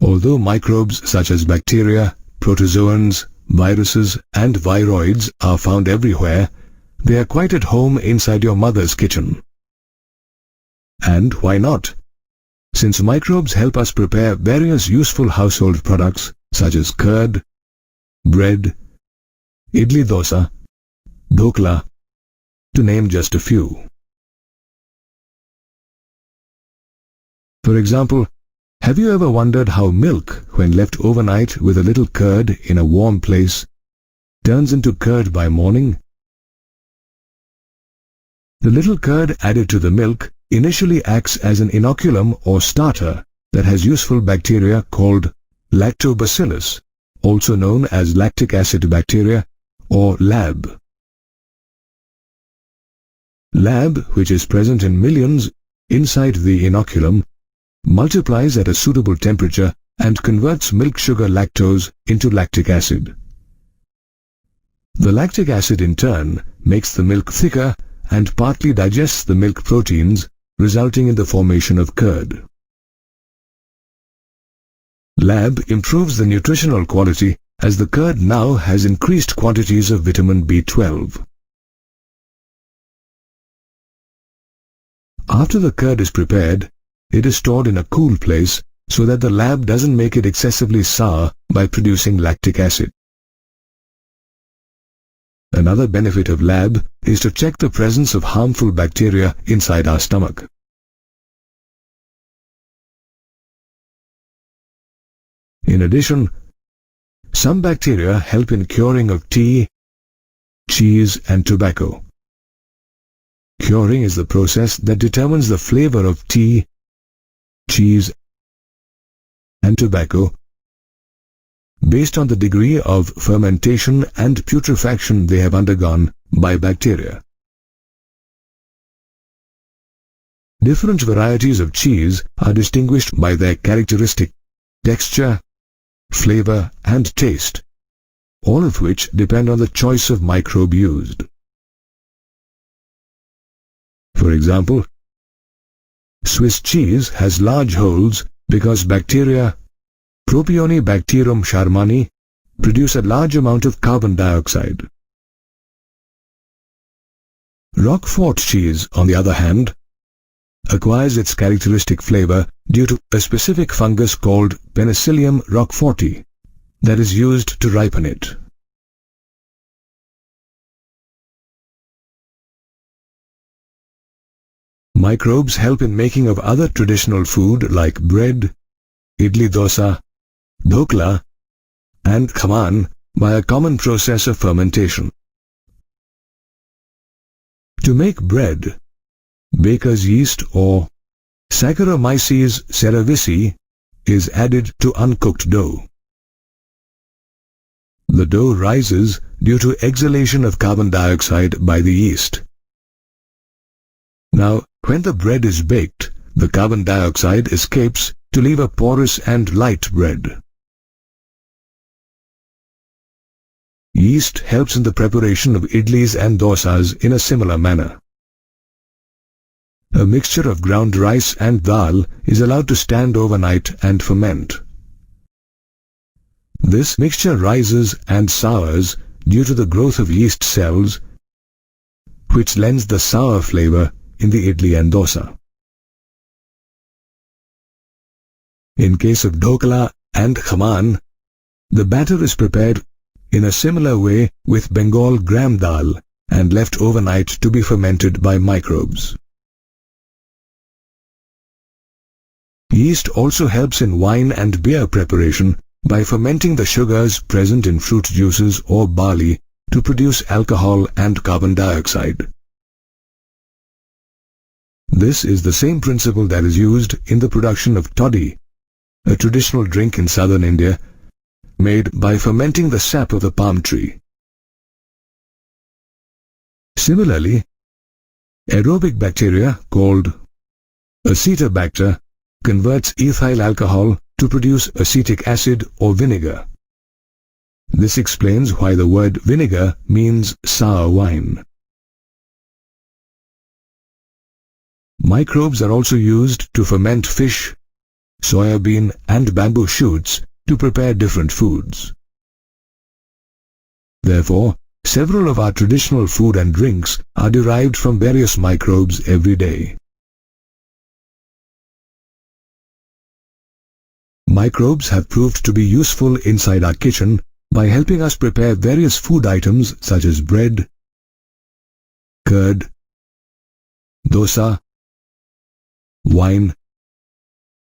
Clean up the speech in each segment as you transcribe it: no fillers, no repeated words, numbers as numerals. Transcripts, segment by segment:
Although microbes such as bacteria, protozoans, viruses and viroids are found everywhere, they are quite at home inside your mother's kitchen. And why not? Since microbes help us prepare various useful household products such as curd, bread, idli dosa, dhokla, to name just a few. For example, have you ever wondered how milk, when left overnight with a little curd in a warm place, turns into curd by morning? The little curd added to the milk initially acts as an inoculum or starter that has useful bacteria called lactobacillus, also known as lactic acid bacteria or LAB. LAB, which is present in millions inside the inoculum, multiplies at a suitable temperature and converts milk sugar lactose into lactic acid. The lactic acid in turn makes the milk thicker and partly digests the milk proteins, resulting in the formation of curd. LAB improves the nutritional quality as the curd now has increased quantities of vitamin B12. After the curd is prepared, it is stored in a cool place so that the LAB doesn't make it excessively sour by producing lactic acid. Another benefit of LAB is to check the presence of harmful bacteria inside our stomach. In addition, some bacteria help in curing of tea, cheese and tobacco. Curing is the process that determines the flavor of tea, cheese and tobacco based on the degree of fermentation and putrefaction they have undergone by bacteria. Different varieties of cheese are distinguished by their characteristic texture, flavor and taste, all of which depend on the choice of microbe used. For example, Swiss cheese has large holes because bacteria Propionibacterium sharmani produce a large amount of carbon dioxide. Roquefort cheese, on the other hand, acquires its characteristic flavor due to a specific fungus called Penicillium roqueforti that is used to ripen it. Microbes help in making of other traditional food like bread, idli dosa, dhokla and khaman by a common process of fermentation. To make bread, baker's yeast or Saccharomyces cerevisiae is added to uncooked dough. The dough rises due to exhalation of carbon dioxide by the yeast. Now, when the bread is baked, the carbon dioxide escapes to leave a porous and light bread. Yeast helps in the preparation of idlis and dosas in a similar manner. A mixture of ground rice and dal is allowed to stand overnight and ferment. This mixture rises and sours due to the growth of yeast cells, which lends the sour flavor in the idli and dosa. In case of dhokla and khaman, the batter is prepared in a similar way with Bengal gram dal and left overnight to be fermented by microbes. Yeast also helps in wine and beer preparation by fermenting the sugars present in fruit juices or barley to produce alcohol and carbon dioxide. This is the same principle that is used in the production of toddy, a traditional drink in southern India, made by fermenting the sap of the palm tree. Similarly, aerobic bacteria called Acetobacter converts ethyl alcohol to produce acetic acid or vinegar. This explains why the word vinegar means sour wine. Microbes are also used to ferment fish, soya bean and bamboo shoots to prepare different foods. Therefore, several of our traditional food and drinks are derived from various microbes every day. Microbes have proved to be useful inside our kitchen by helping us prepare various food items such as bread, curd, dosa, wine,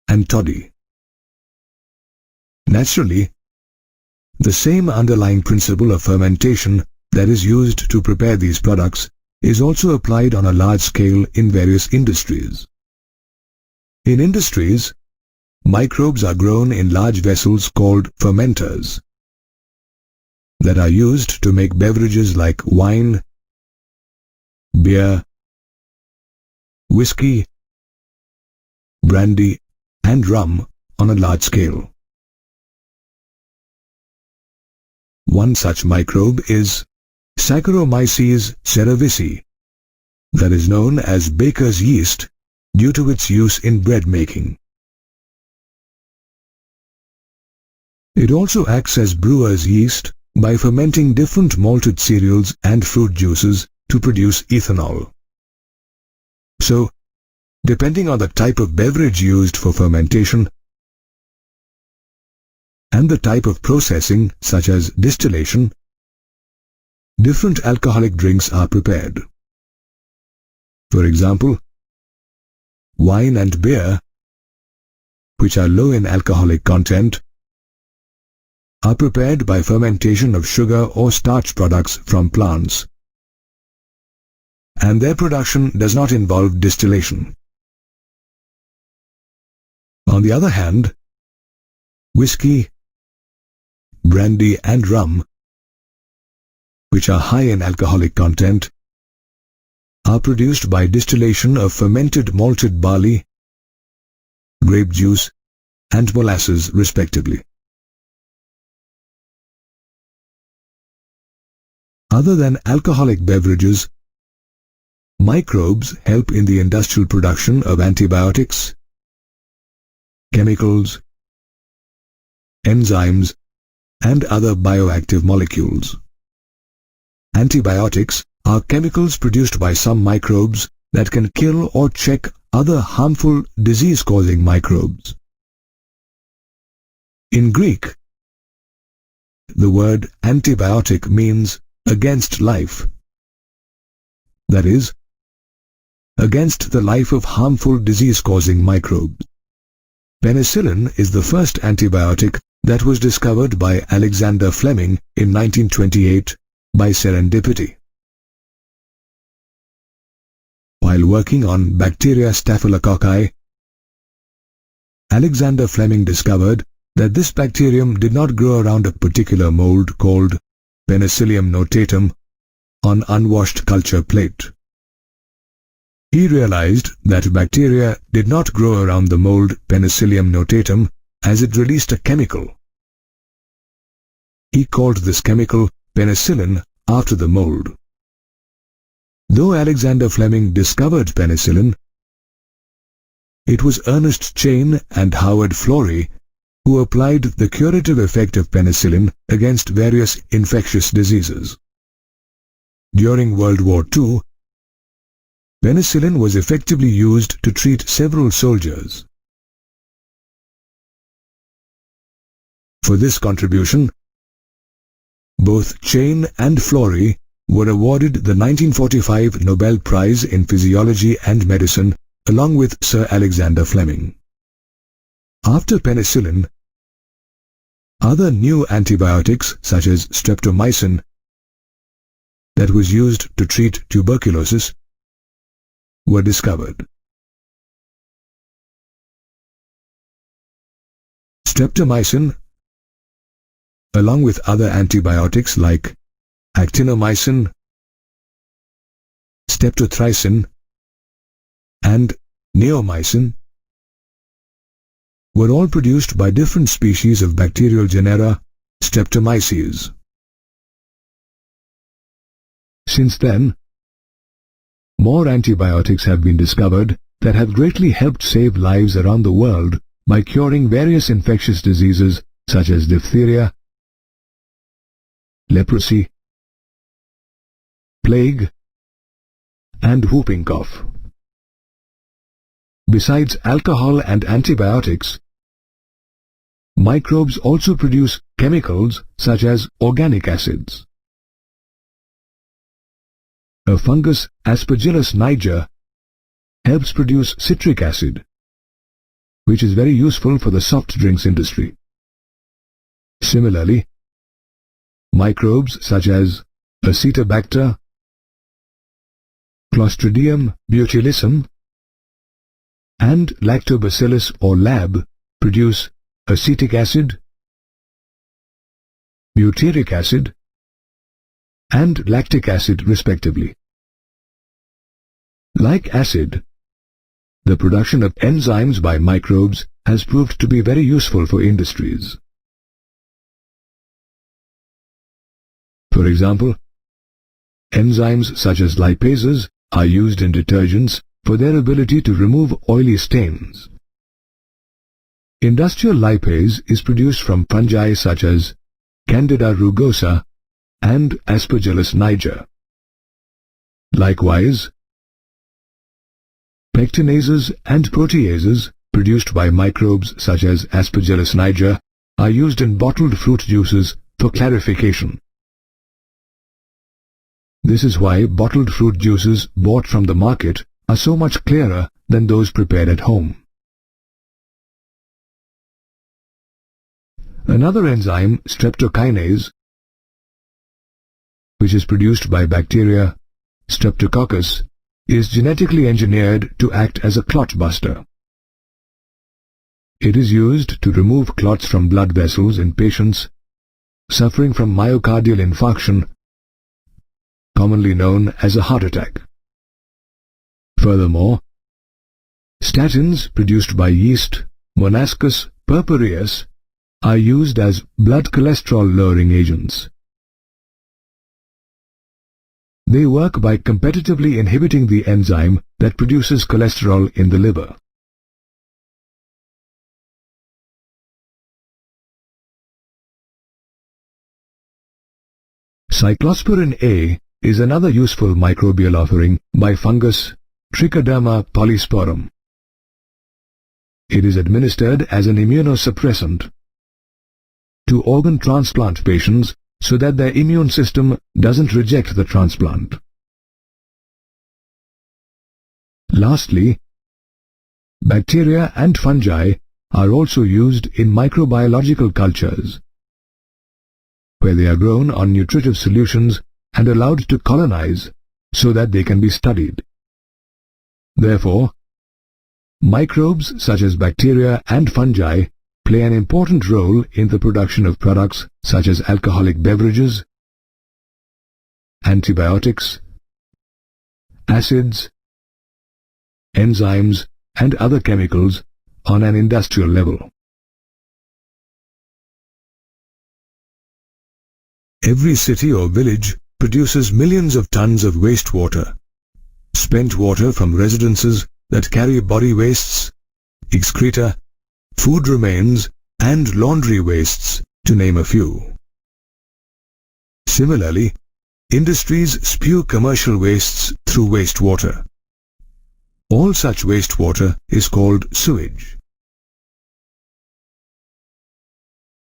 and toddy. Naturally, the same underlying principle of fermentation that is used to prepare these products is also applied on a large scale in various industries. In industries, microbes are grown in large vessels called fermenters that are used to make beverages like wine, beer, whiskey, brandy, and rum on a large scale. One such microbe is Saccharomyces cerevisiae, that is known as baker's yeast due to its use in bread making. It also acts as brewer's yeast by fermenting different malted cereals and fruit juices to produce ethanol. So, depending on the type of beverage used for fermentation and the type of processing, such as distillation, different alcoholic drinks are prepared. For example, wine and beer, which are low in alcoholic content, are prepared by fermentation of sugar or starch products from plants, and their production does not involve distillation. On the other hand, whiskey, brandy and rum, which are high in alcoholic content, are produced by distillation of fermented malted barley, grape juice, and molasses respectively. Other than alcoholic beverages, microbes help in the industrial production of antibiotics, chemicals, enzymes, and other bioactive molecules. Antibiotics are chemicals produced by some microbes that can kill or check other harmful disease-causing microbes. In Greek, the word antibiotic means against life, that is, against the life of harmful disease-causing microbes. Penicillin is the first antibiotic that was discovered by Alexander Fleming in 1928 by serendipity. While working on bacteria staphylococci, Alexander Fleming discovered that this bacterium did not grow around a particular mold called Penicillium notatum on unwashed culture plate. He realized that bacteria did not grow around the mold Penicillium notatum as it released a chemical. He called this chemical penicillin after the mold. Though Alexander Fleming discovered penicillin, it was Ernest Chain and Howard Florey who applied the curative effect of penicillin against various infectious diseases. During World War II, penicillin was effectively used to treat several soldiers. For this contribution, both Chain and Florey were awarded the 1945 Nobel Prize in Physiology and Medicine along with Sir Alexander Fleming. After penicillin, other new antibiotics such as streptomycin that was used to treat tuberculosis were discovered. Streptomycin, along with other antibiotics like actinomycin, streptothricin, and neomycin, were all produced by different species of bacterial genera Streptomyces. Since then, more antibiotics have been discovered that have greatly helped save lives around the world by curing various infectious diseases such as diphtheria, leprosy, plague, and whooping cough. Besides alcohol and antibiotics, microbes also produce chemicals such as organic acids. A fungus, Aspergillus niger, helps produce citric acid, which is very useful for the soft drinks industry. Similarly, microbes such as Acetobacter, Clostridium botulism, and Lactobacillus or Lab produce acetic acid, butyric acid, and lactic acid respectively. Like acid, the production of enzymes by microbes has proved to be very useful for industries. For example, enzymes such as lipases are used in detergents for their ability to remove oily stains. Industrial lipase is produced from fungi such as Candida rugosa and Aspergillus niger. Likewise, pectinases and proteases produced by microbes such as Aspergillus niger are used in bottled fruit juices for clarification. This is why bottled fruit juices bought from the market are so much clearer than those prepared at home. Another enzyme, streptokinase, which is produced by bacteria Streptococcus, is genetically engineered to act as a clot buster. It is used to remove clots from blood vessels in patients suffering from myocardial infarction, commonly known as a heart attack. Furthermore, statins produced by yeast Monascus purpureus are used as blood cholesterol-lowering agents. They work by competitively inhibiting the enzyme that produces cholesterol in the liver. Cyclosporin A is another useful microbial offering by fungus Trichoderma polysporum. It is administered as an immunosuppressant to organ transplant patients so that their immune system doesn't reject the transplant. Lastly, bacteria and fungi are also used in microbiological cultures, where they are grown on nutritive solutions and allowed to colonize so that they can be studied. Therefore, microbes such as bacteria and fungi play an important role in the production of products such as alcoholic beverages, antibiotics, acids, enzymes, and other chemicals on an industrial level. Every city or village produces millions of tons of wastewater, spent water from residences that carry body wastes, excreta, food remains, and laundry wastes, to name a few. Similarly, industries spew commercial wastes through wastewater. All such wastewater is called sewage.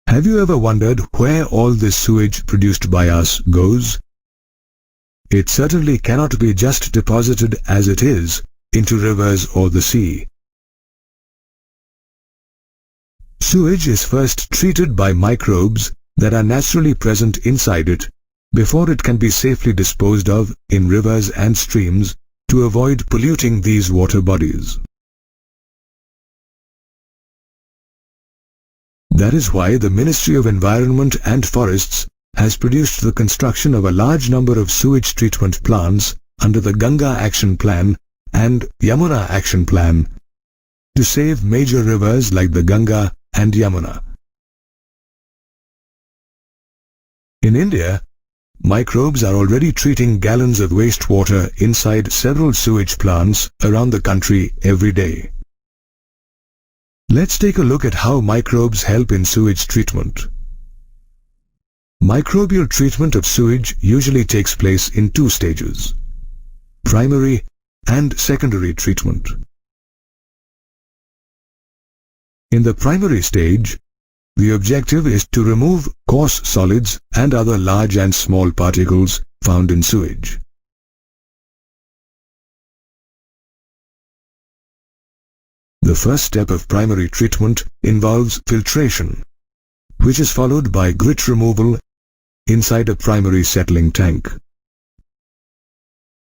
Have you ever wondered where all this sewage produced by us goes? It certainly cannot be just deposited as it is into rivers or the sea. Sewage is first treated by microbes that are naturally present inside it before it can be safely disposed of in rivers and streams to avoid polluting these water bodies. That is why the Ministry of Environment and Forests has produced the construction of a large number of sewage treatment plants under the Ganga Action Plan and Yamuna Action Plan to save major rivers like the Ganga and Yamuna. In India, microbes are already treating gallons of wastewater inside several sewage plants around the country every day. Let's take a look at how microbes help in sewage treatment. Microbial treatment of sewage usually takes place in two stages: primary and secondary treatment. In the primary stage, the objective is to remove coarse solids and other large and small particles found in sewage. The first step of primary treatment involves filtration, which is followed by grit removal inside a primary settling tank.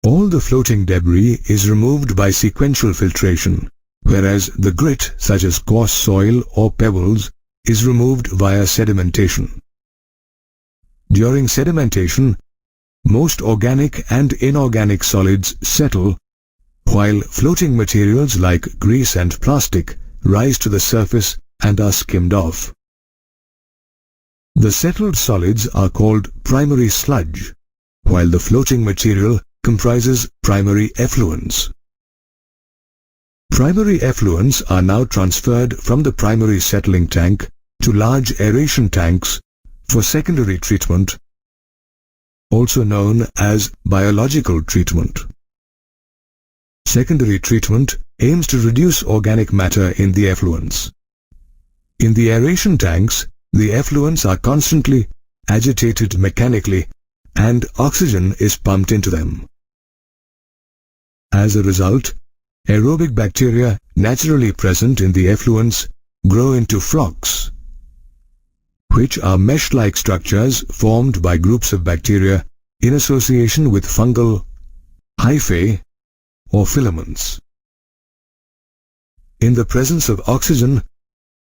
All the floating debris is removed by sequential filtration, whereas the grit, such as coarse soil or pebbles, is removed via sedimentation. During sedimentation, most organic and inorganic solids settle, while floating materials like grease and plastic rise to the surface and are skimmed off. The settled solids are called primary sludge, while the floating material comprises primary effluents. Primary effluents are now transferred from the primary settling tank to large aeration tanks for secondary treatment, also known as biological treatment. Secondary treatment aims to reduce organic matter in the effluents. In the aeration tanks, the effluents are constantly agitated mechanically and oxygen is pumped into them. As a result, aerobic bacteria naturally present in the effluents grow into flocks, which are mesh-like structures formed by groups of bacteria in association with fungal hyphae or filaments. In the presence of oxygen,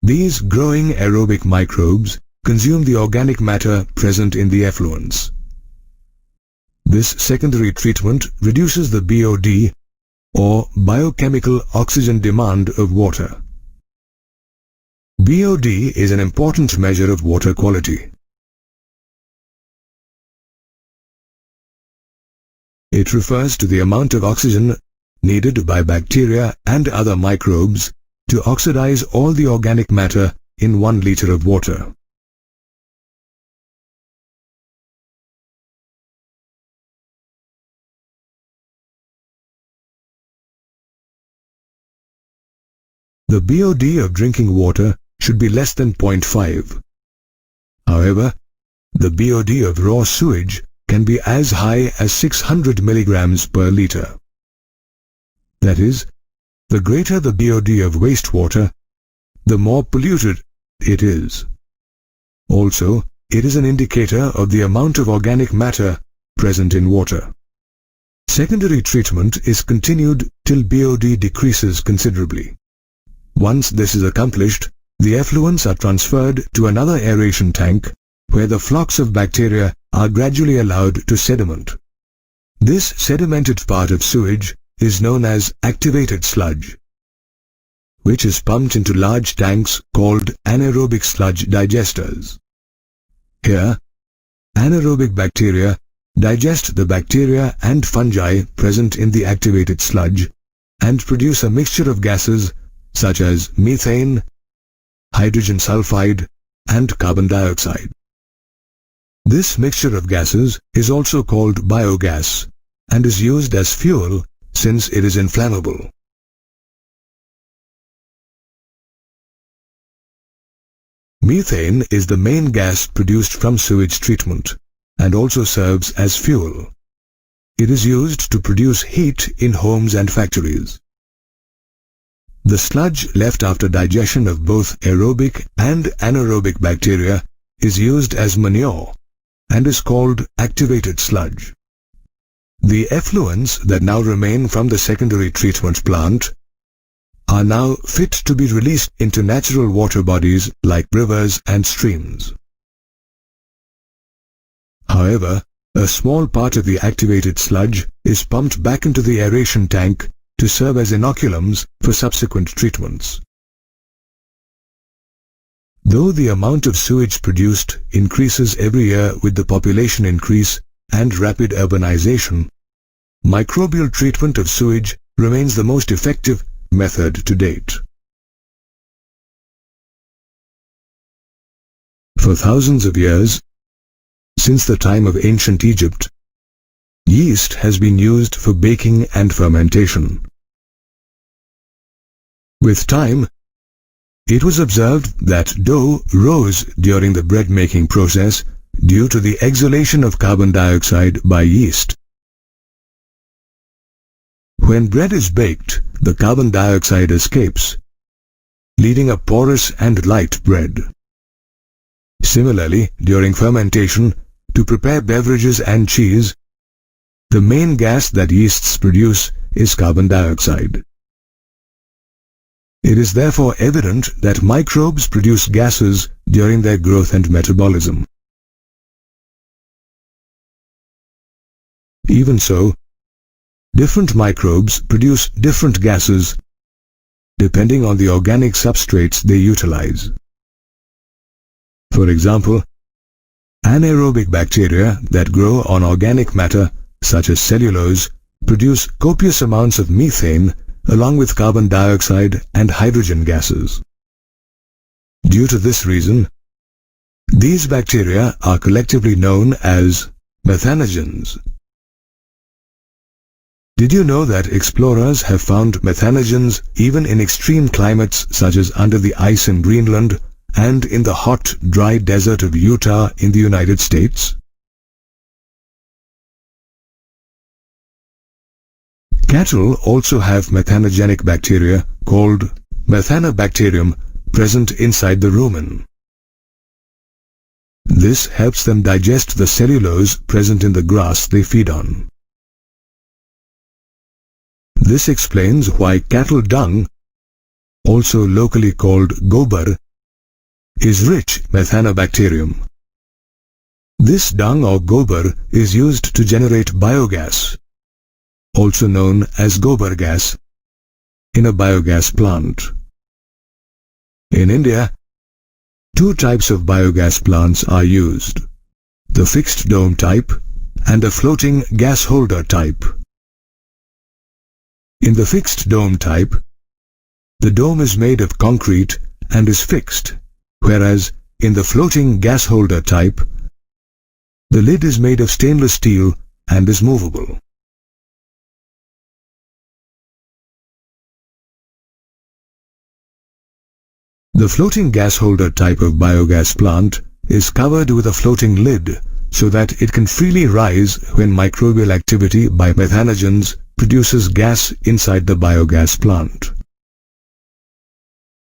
these growing aerobic microbes consume the organic matter present in the effluents. This secondary treatment reduces the BOD, or biochemical oxygen demand of water. BOD is an important measure of water quality. It refers to the amount of oxygen needed by bacteria and other microbes to oxidize all the organic matter in 1 liter of water. The BOD of drinking water should be less than 0.5. However, the BOD of raw sewage can be as high as 600 milligrams per liter. That is, the greater the BOD of wastewater, the more polluted it is. Also, it is an indicator of the amount of organic matter present in water. Secondary treatment is continued till BOD decreases considerably. Once this is accomplished, the effluents are transferred to another aeration tank where the flocks of bacteria are gradually allowed to sediment. This sedimented part of sewage is known as activated sludge, which is pumped into large tanks called anaerobic sludge digesters. Here, anaerobic bacteria digest the bacteria and fungi present in the activated sludge and produce a mixture of gases such as methane, hydrogen sulfide, and carbon dioxide. This mixture of gases is also called biogas and is used as fuel since it is inflammable. Methane is the main gas produced from sewage treatment and also serves as fuel. It is used to produce heat in homes and factories. The sludge left after digestion of both aerobic and anaerobic bacteria is used as manure and is called activated sludge. The effluents that now remain from the secondary treatment plant are now fit to be released into natural water bodies like rivers and streams. However, a small part of the activated sludge is pumped back into the aeration tank to serve as inoculums for subsequent treatments. Though the amount of sewage produced increases every year with the population increase and rapid urbanization, microbial treatment of sewage remains the most effective method to date. For thousands of years, since the time of ancient Egypt, yeast has been used for baking and fermentation. With time, it was observed that dough rose during the bread-making process due to the exhalation of carbon dioxide by yeast. When bread is baked, the carbon dioxide escapes, leaving a porous and light bread. Similarly, during fermentation, to prepare beverages and cheese, the main gas that yeasts produce is carbon dioxide. It is therefore evident that microbes produce gases during their growth and metabolism. Even so, different microbes produce different gases depending on the organic substrates they utilize. For example, anaerobic bacteria that grow on organic matter such as cellulose produce copious amounts of methane along with carbon dioxide and hydrogen gases. Due to this reason, these bacteria are collectively known as methanogens. Did you know that explorers have found methanogens even in extreme climates such as under the ice in Greenland and in the hot, dry desert of Utah in the United States? Cattle also have methanogenic bacteria called methanobacterium present inside the rumen. This helps them digest the cellulose present in the grass they feed on. This explains why cattle dung, also locally called gobar, is rich methanobacterium. This dung or gobar is used to generate biogas, also known as gobar gas, in a biogas plant. In India, two types of biogas plants are used, the fixed dome type and the floating gas holder type. In the fixed dome type, the dome is made of concrete and is fixed, whereas in the floating gas holder type, the lid is made of stainless steel and is movable. The floating gas holder type of biogas plant is covered with a floating lid so that it can freely rise when microbial activity by methanogens produces gas inside the biogas plant.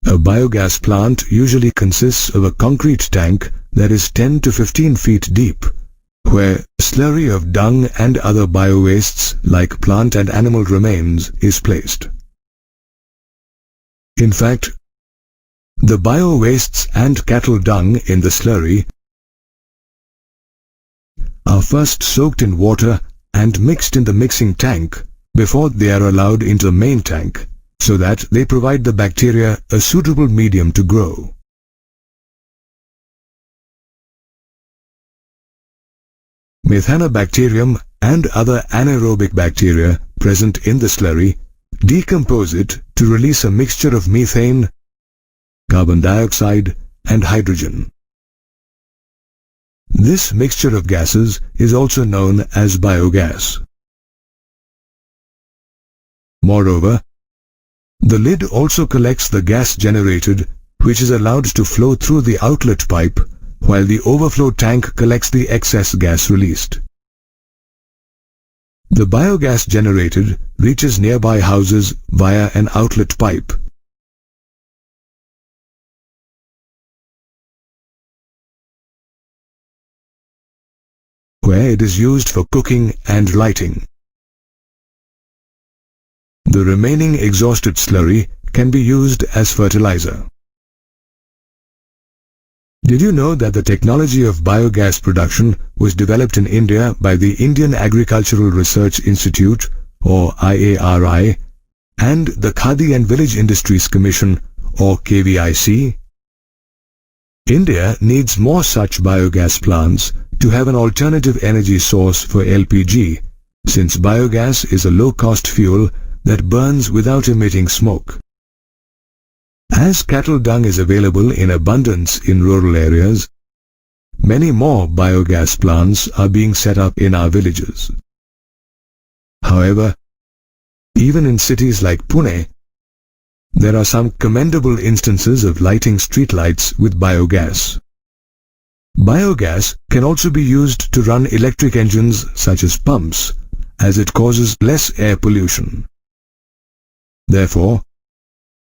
A biogas plant usually consists of a concrete tank that is 10 to 15 feet deep, where slurry of dung and other biowastes like plant and animal remains is placed. In fact, the biowastes and cattle dung in the slurry are first soaked in water and mixed in the mixing tank before they are allowed into the main tank, so that they provide the bacteria a suitable medium to grow. Methanobacterium and other anaerobic bacteria present in the slurry decompose it to release a mixture of methane, carbon dioxide, and hydrogen. This mixture of gases is also known as biogas. Moreover, the lid also collects the gas generated, which is allowed to flow through the outlet pipe, while the overflow tank collects the excess gas released. The biogas generated reaches nearby houses via an outlet pipe. Where it is used for cooking and lighting. The remaining exhausted slurry can be used as fertilizer. Did you know that the technology of biogas production was developed in India by the Indian Agricultural Research Institute, or IARI, and the Khadi and Village Industries Commission, or KVIC? India needs more such biogas plants to have an alternative energy source for LPG, since biogas is a low-cost fuel that burns without emitting smoke. As cattle dung is available in abundance in rural areas, many more biogas plants are being set up in our villages. However, even in cities like Pune, there are some commendable instances of lighting streetlights with biogas. Biogas can also be used to run electric engines such as pumps, as it causes less air pollution. Therefore,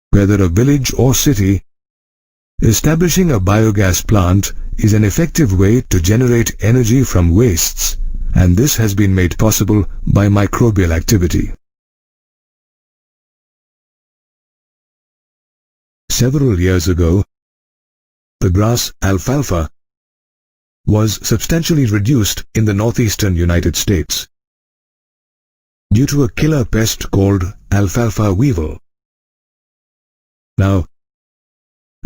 whether a village or city, establishing a biogas plant is an effective way to generate energy from wastes, and this has been made possible by microbial activity. Several years ago, the grass alfalfa was substantially reduced in the northeastern United States due to a killer pest called alfalfa weevil. Now,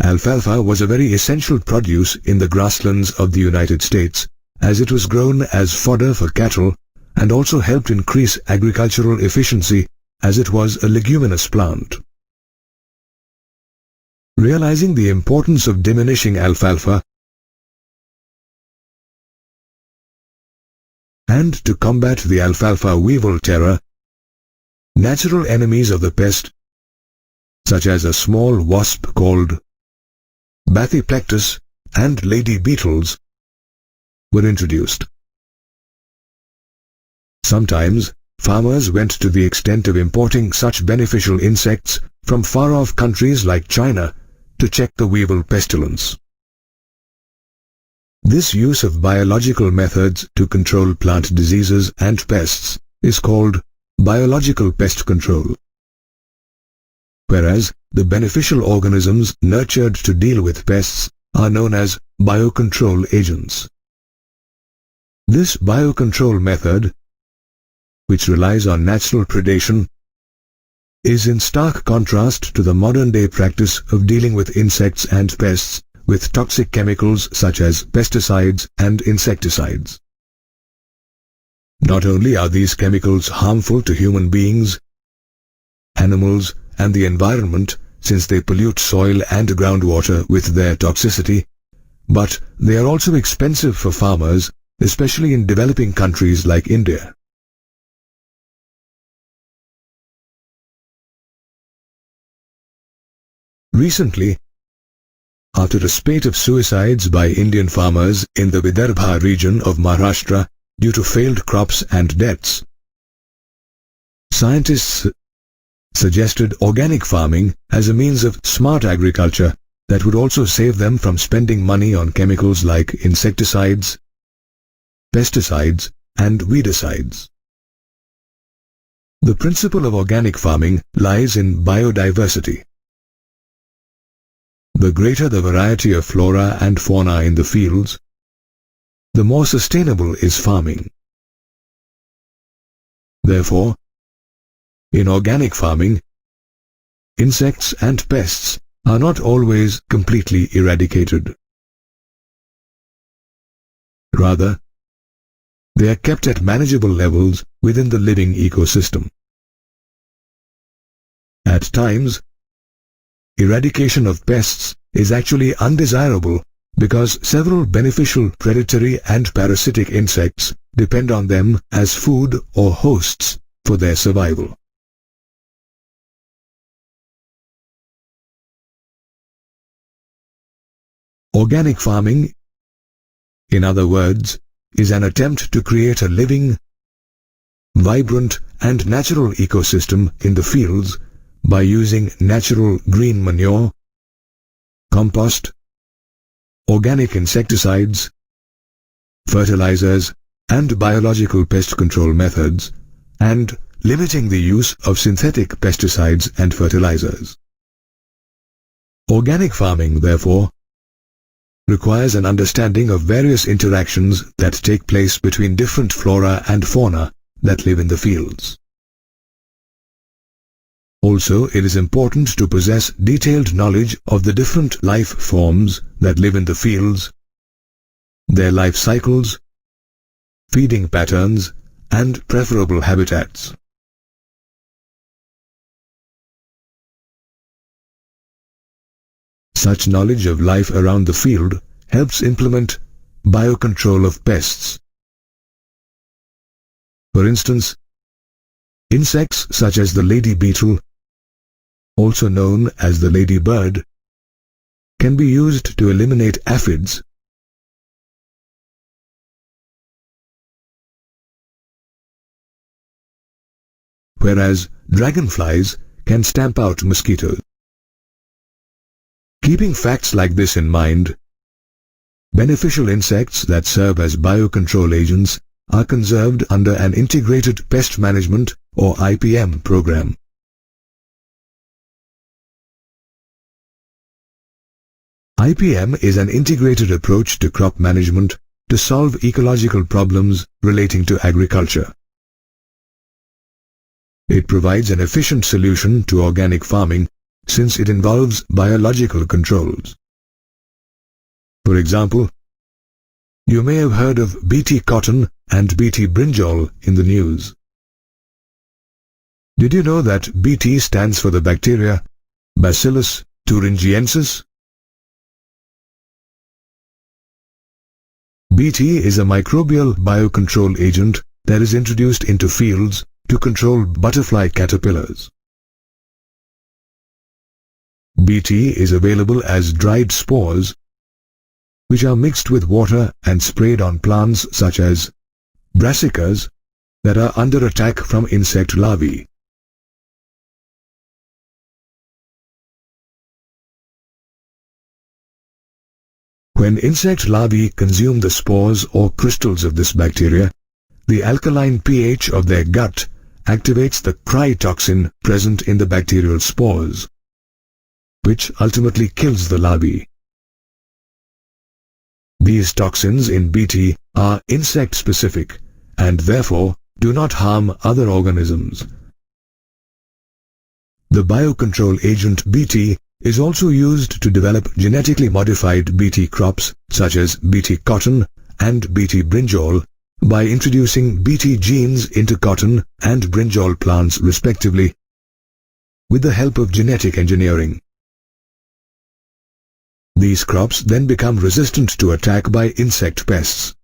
alfalfa was a very essential produce in the grasslands of the United States, as it was grown as fodder for cattle and also helped increase agricultural efficiency as it was a leguminous plant. Realizing the importance of diminishing alfalfa and to combat the alfalfa weevil terror, natural enemies of the pest, such as a small wasp called Bathyplectus and lady beetles, were introduced. Sometimes, farmers went to the extent of importing such beneficial insects from far-off countries like China to check the weevil pestilence. This use of biological methods to control plant diseases and pests is called biological pest control, whereas the beneficial organisms nurtured to deal with pests are known as biocontrol agents. This biocontrol method, which relies on natural predation, is in stark contrast to the modern-day practice of dealing with insects and pests with toxic chemicals such as pesticides and insecticides. Not only are these chemicals harmful to human beings, animals, and the environment, since they pollute soil and groundwater with their toxicity, but they are also expensive for farmers, especially in developing countries like India. Recently, after a spate of suicides by Indian farmers in the Vidarbha region of Maharashtra due to failed crops and deaths, scientists suggested organic farming as a means of smart agriculture that would also save them from spending money on chemicals like insecticides, pesticides, and weedicides. The principle of organic farming lies in biodiversity. The greater the variety of flora and fauna in the fields, the more sustainable is farming. Therefore, in organic farming, insects and pests are not always completely eradicated. Rather, they are kept at manageable levels within the living ecosystem. At times, eradication of pests is actually undesirable because several beneficial predatory and parasitic insects depend on them as food or hosts for their survival. Organic farming, in other words, is an attempt to create a living, vibrant and natural ecosystem in the fields by using natural green manure, compost, organic insecticides, fertilizers, and biological pest control methods, and limiting the use of synthetic pesticides and fertilizers. Organic farming, therefore, requires an understanding of various interactions that take place between different flora and fauna that live in the fields. Also, it is important to possess detailed knowledge of the different life forms that live in the fields, their life cycles, feeding patterns, and preferable habitats. Such knowledge of life around the field helps implement biocontrol of pests. For instance, insects such as the lady beetle, also known as the ladybird, can be used to eliminate aphids, whereas dragonflies can stamp out mosquitoes. Keeping facts like this in mind, beneficial insects that serve as biocontrol agents are conserved under an Integrated Pest Management or IPM program. IPM is an integrated approach to crop management to solve ecological problems relating to agriculture. It provides an efficient solution to organic farming since it involves biological controls. For example, you may have heard of Bt cotton and Bt brinjal in the news. Did you know that Bt stands for the bacteria Bacillus thuringiensis? Bt is a microbial biocontrol agent that is introduced into fields to control butterfly caterpillars. Bt is available as dried spores, which are mixed with water and sprayed on plants such as brassicas that are under attack from insect larvae. When insect larvae consume the spores or crystals of this bacteria, the alkaline pH of their gut activates the cry toxin present in the bacterial spores, which ultimately kills the larvae. These toxins in Bt are insect-specific and therefore do not harm other organisms. The biocontrol agent Bt is also used to develop genetically modified Bt crops such as Bt cotton and Bt brinjal by introducing Bt genes into cotton and brinjal plants respectively with the help of genetic engineering. These crops then become resistant to attack by insect pests.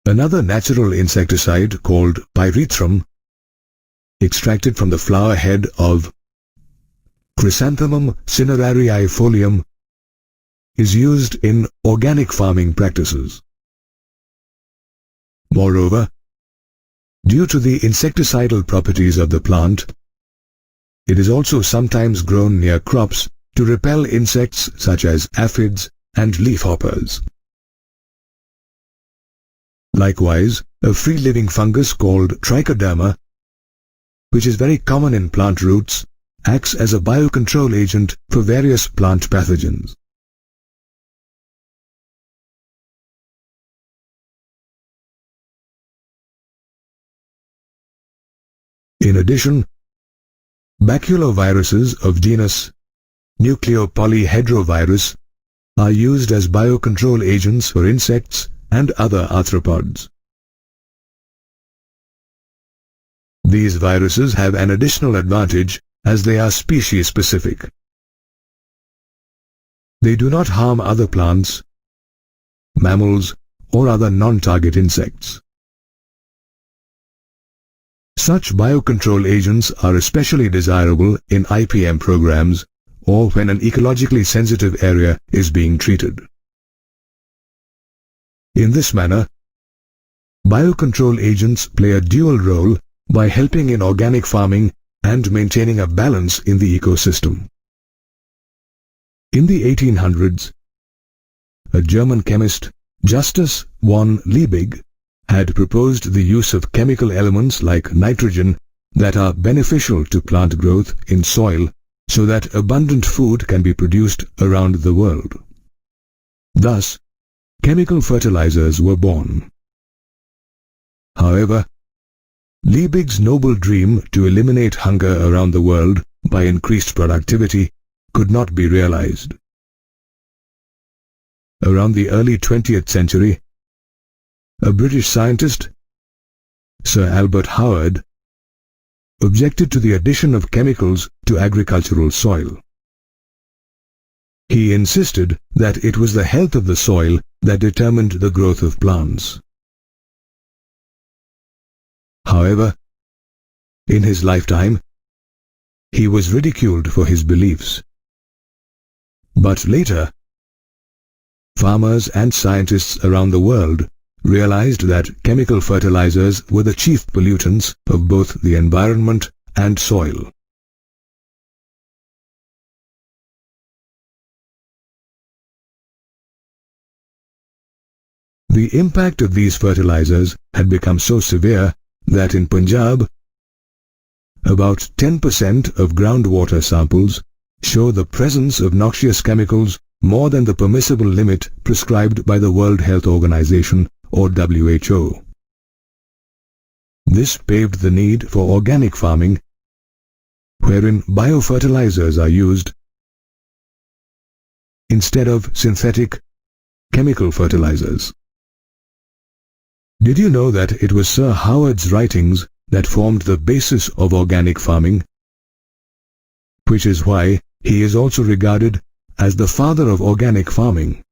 Another natural insecticide called pyrethrum, extracted from the flower head of Chrysanthemum cinerarii folium, is used in organic farming practices. Moreover, due to the insecticidal properties of the plant, it is also sometimes grown near crops to repel insects such as aphids and leafhoppers. Likewise, a free-living fungus called trichoderma, which is very common in plant roots, acts as a biocontrol agent for various plant pathogens. In addition, baculoviruses of genus Nucleopolyhedrovirus are used as biocontrol agents for insects and other arthropods. These viruses have an additional advantage as they are species-specific. They do not harm other plants, mammals, or other non-target insects. Such biocontrol agents are especially desirable in IPM programs or when an ecologically sensitive area is being treated. In this manner, biocontrol agents play a dual role by helping in organic farming and maintaining a balance in the ecosystem. In the 1800s, a German chemist, Justus von Liebig, had proposed the use of chemical elements like nitrogen that are beneficial to plant growth in soil so that abundant food can be produced around the world. Thus, chemical fertilizers were born. However, Liebig's noble dream to eliminate hunger around the world by increased productivity could not be realized. Around the early 20th century, a British scientist, Sir Albert Howard, objected to the addition of chemicals to agricultural soil. He insisted that it was the health of the soil that determined the growth of plants. However, in his lifetime, he was ridiculed for his beliefs. But later, farmers and scientists around the world realized that chemical fertilizers were the chief pollutants of both the environment and soil. The impact of these fertilizers had become so severe that in Punjab, about 10% of groundwater samples show the presence of noxious chemicals more than the permissible limit prescribed by the World Health Organization or WHO. This paved the need for organic farming, wherein biofertilizers are used instead of synthetic chemical fertilizers. Did you know that it was Sir Howard's writings that formed the basis of organic farming? Which is why he is also regarded as the father of organic farming.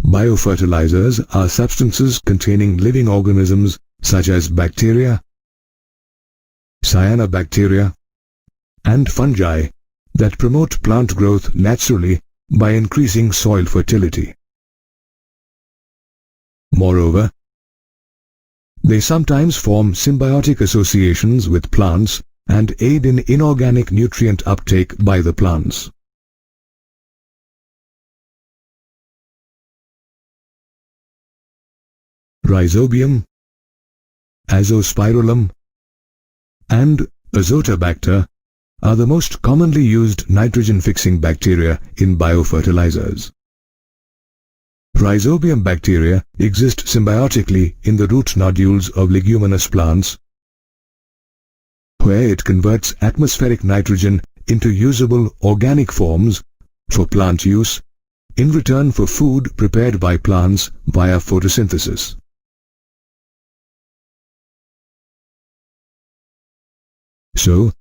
Biofertilizers are substances containing living organisms such as bacteria, cyanobacteria, and fungi that promote plant growth naturally by increasing soil fertility. Moreover, they sometimes form symbiotic associations with plants and aid in inorganic nutrient uptake by the plants. Rhizobium, Azospirillum, and Azotobacter are the most commonly used nitrogen-fixing bacteria in biofertilizers. Rhizobium bacteria exist symbiotically in the root nodules of leguminous plants, where it converts atmospheric nitrogen into usable organic forms for plant use in return for food prepared by plants via photosynthesis. So,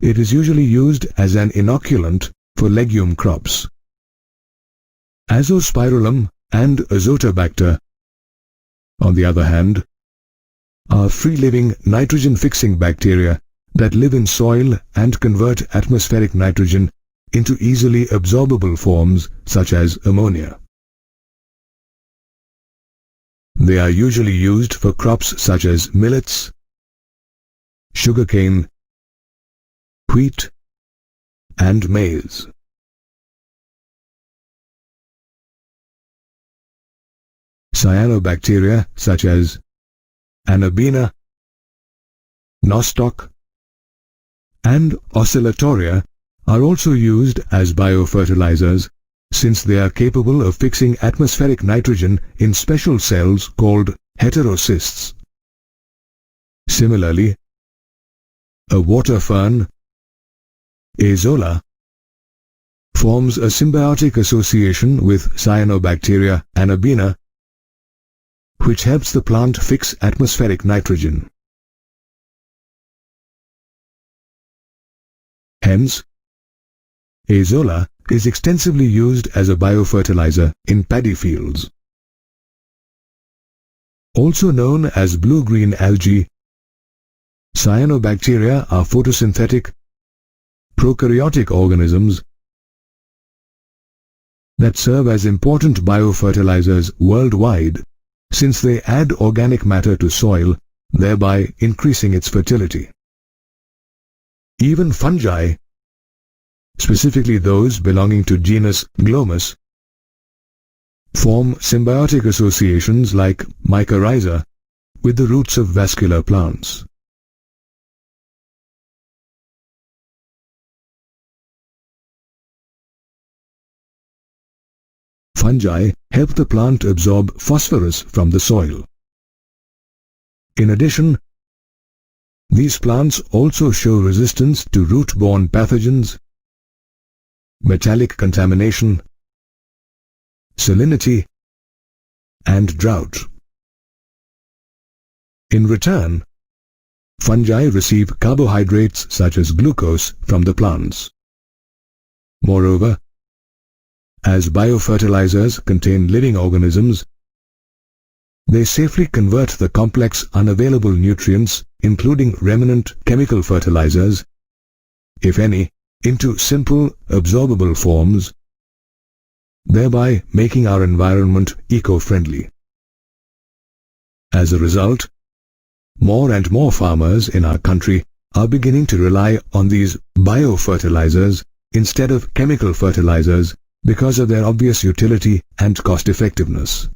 it is usually used as an inoculant for legume crops. Azospirillum and Azotobacter, on the other hand, are free-living nitrogen-fixing bacteria that live in soil and convert atmospheric nitrogen into easily absorbable forms such as ammonia. They are usually used for crops such as millets, sugarcane, wheat, and maize. Cyanobacteria such as Anabina, Nostoc, and Oscillatoria are also used as biofertilizers since they are capable of fixing atmospheric nitrogen in special cells called heterocysts. Similarly, a water fern, Azolla, forms a symbiotic association with Cyanobacteria Anabina, which helps the plant fix atmospheric nitrogen. Hence, Azolla is extensively used as a biofertilizer in paddy fields. Also known as blue-green algae, cyanobacteria are photosynthetic, prokaryotic organisms that serve as important biofertilizers worldwide since they add organic matter to soil, thereby increasing its fertility. Even fungi, specifically those belonging to genus Glomus, form symbiotic associations like mycorrhiza with the roots of vascular plants. Fungi help the plant absorb phosphorus from the soil. In addition, these plants also show resistance to root-borne pathogens, metallic contamination, salinity, and drought. In return, fungi receive carbohydrates such as glucose from the plants. Moreover, as biofertilizers contain living organisms, they safely convert the complex unavailable nutrients, including remnant chemical fertilizers, if any, into simple, absorbable forms, thereby making our environment eco-friendly. As a result, more and more farmers in our country are beginning to rely on these biofertilizers instead of chemical fertilizers because of their obvious utility and cost-effectiveness.